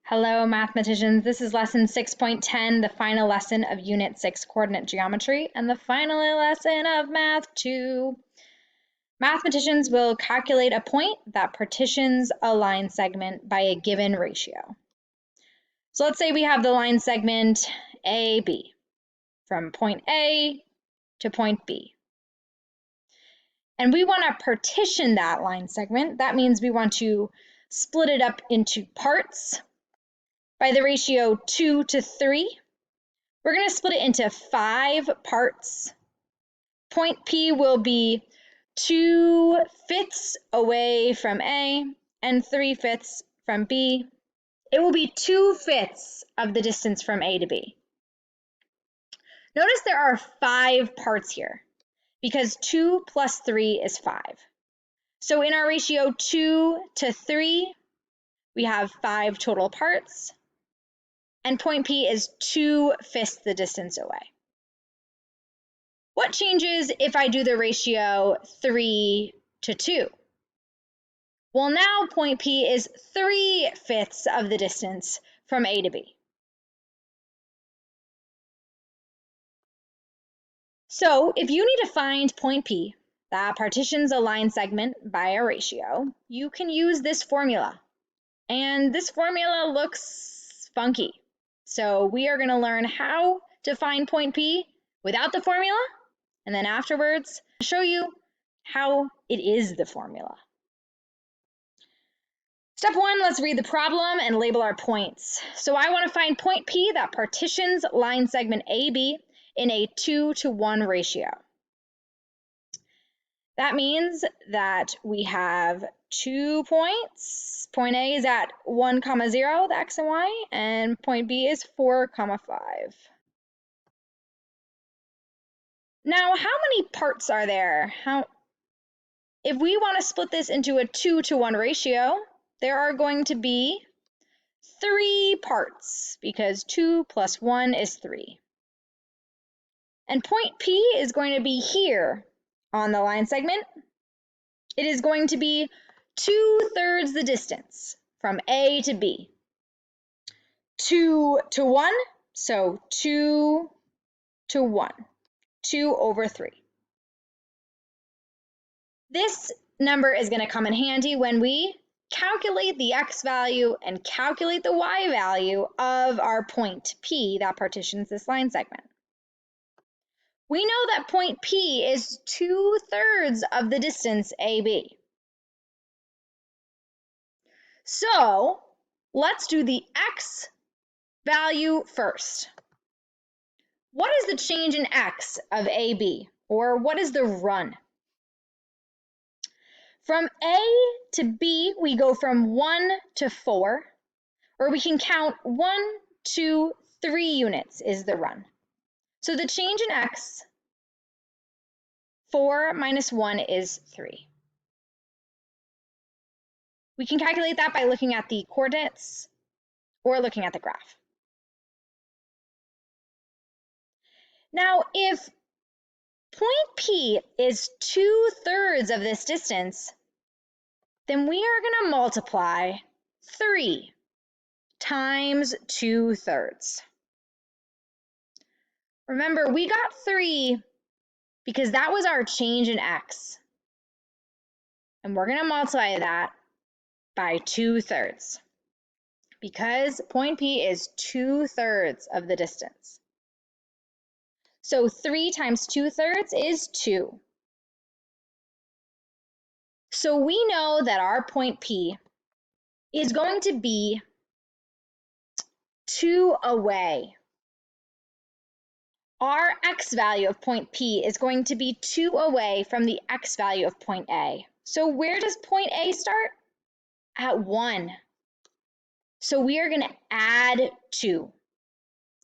Hello, mathematicians. This is lesson 6.10, the final lesson of Unit 6 Coordinate Geometry, and the final lesson of Math 2. Mathematicians will calculate a point that partitions a line segment by a given ratio. So let's say we have the line segment AB from point A to point B. And we want to partition that line segment. That means we want to split it up into parts by the ratio 2 to 3. We're going to split it into 5 parts. Point P will be 2/5 away from A and 3/5 from B. It will be 2/5 of the distance from A to B. Notice there are 5 parts here because 2 plus 3 is 5. So in our ratio 2 to 3, we have 5 total parts, and point P is 2/5 the distance away. What changes if I do the ratio 3 to 2? Well, now point P is 3/5 of the distance from A to B. So if you need to find point P that partitions a line segment by a ratio, you can use this formula. And this formula looks funky. So we are going to learn how to find point P without the formula, and then afterwards show you how it is the formula. Step 1, let's read the problem and label our points. So I want to find point P that partitions line segment AB in a 2-to-1 ratio. That means that we have 2 points. Point A is at 1, 0, the x and y, and point B is 4, 5. Now, how many parts are there? If we want to split this into a 2-to-1 ratio, there are going to be 3 parts because 2 plus 1 is 3. And point P is going to be here on the line segment. It is going to be 2/3 the distance from A to B. 2 to 1, so 2 to 1, 2 over 3. This number is going to come in handy when we calculate the x value and calculate the y value of our point P that partitions this line segment. We know that point P is 2/3 of the distance AB. So let's do the x value first. What is the change in x of AB, or what is the run? From A to B, we go from 1 to 4, or we can count 1, 2, 3 units is the run. So the change in x, 4 minus 1 is 3. We can calculate that by looking at the coordinates or looking at the graph. Now, if point P is 2/3 of this distance, then we are going to multiply 3 times 2/3. Remember, we got 3 because that was our change in x. And we're going to multiply that by 2/3 because point P is 2/3 of the distance. So 3 times 2/3 is 2. So we know that our point P is going to be 2 away. Our x value of point P is going to be 2 away from the x value of point A. So where does point A start? At 1. So we are going to add 2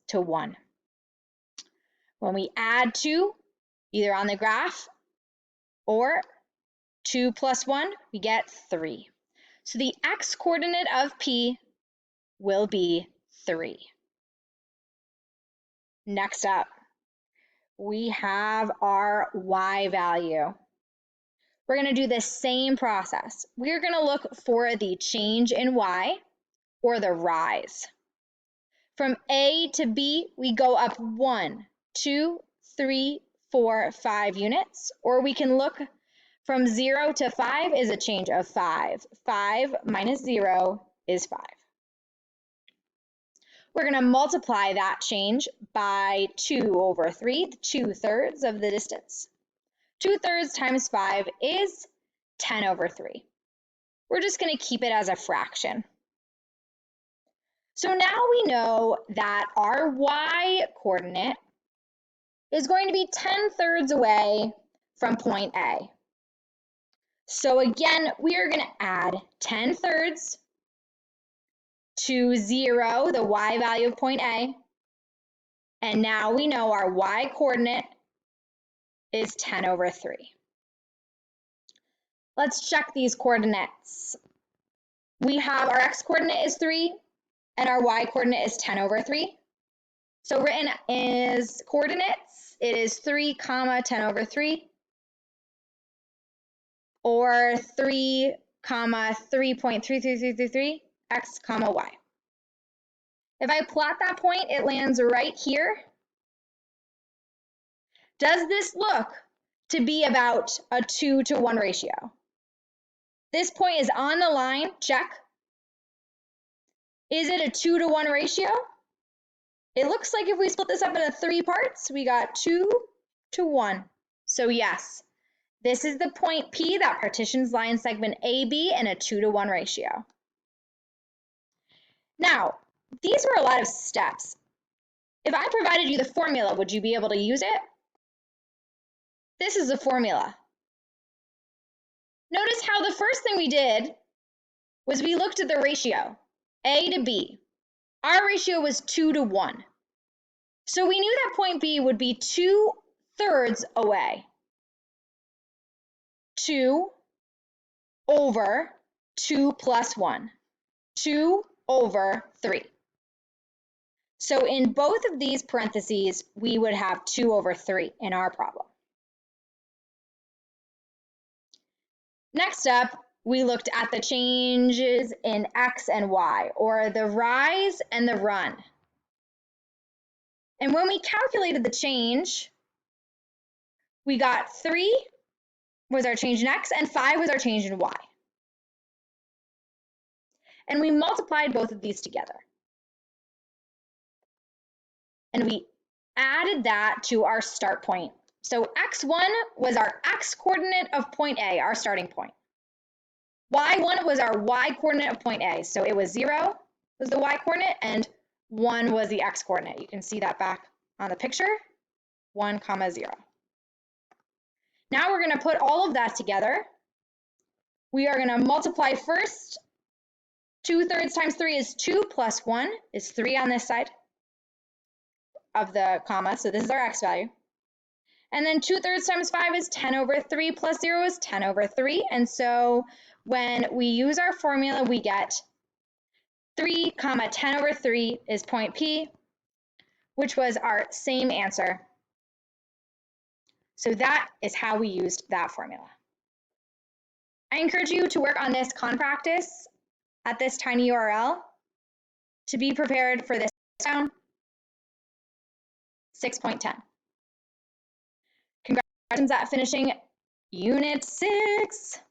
to 1. When we add 2, either on the graph or 2 plus 1, we get 3. So the x coordinate of P will be 3. Next up, we have our y value. We're going to do the same process. We're going to look for the change in y. or the rise. From A to B, we go up 1, 2, 3, 4, 5 units, or we can look from 0 to 5 is a change of 5. 5 minus 0 is 5. We're going to multiply that change by 2 over 3, 2/3 of the distance. 2/3 times 5 is 10 over 3. We're just going to keep it as a fraction. So now we know that our y coordinate is going to be 10/3 away from point A. So again, we are going to add 10/3 to 0, the y value of point A. And now we know our y coordinate is 10 over 3. Let's check these coordinates. We have our x coordinate is 3 and our y coordinate is 10 over 3. So written as coordinates, it is 3, 10 over 3, or 3, 3.33333, x, y. If I plot that point, it lands right here. Does this look to be about a 2-to-1 ratio? This point is on the line, check. Is it a 2-to-1 ratio? It looks like if we split this up into 3 parts, we got 2 to 1. So yes, this is the point P that partitions line segment AB in a 2-to-1 ratio. Now, these were a lot of steps. If I provided you the formula, would you be able to use it? This is the formula. Notice how the first thing we did was we looked at the ratio, A to B. Our ratio was 2 to 1. So we knew that point B would be 2/3 away. 2 over 2 plus 1. 2 over 3. So in both of these parentheses, we would have 2 over 3 in our problem. Next up, we looked at the changes in x and y, or the rise and the run. And when we calculated the change, we got 3 was our change in x and 5 was our change in y. And we multiplied both of these together. And we added that to our start point. So x1 was our x coordinate of point A, our starting point. y1 was our y coordinate of point A. So it was 0 was the y coordinate and 1 was the x coordinate. You can see that back on the picture, 1, 0. Now we're going to put all of that together. We are going to multiply first. 2/3 times 3 is 2 plus 1 is 3 on this side of the comma. So this is our x value. And then 2/3 times 5 is 10 over 3 plus 0 is 10 over 3. And so when we use our formula, we get 3, 10 over 3 is point P, which was our same answer. So that is how we used that formula. I encourage you to work on this con practice at this tiny URL to be prepared for this round 6.10. Congratulations at finishing Unit 6.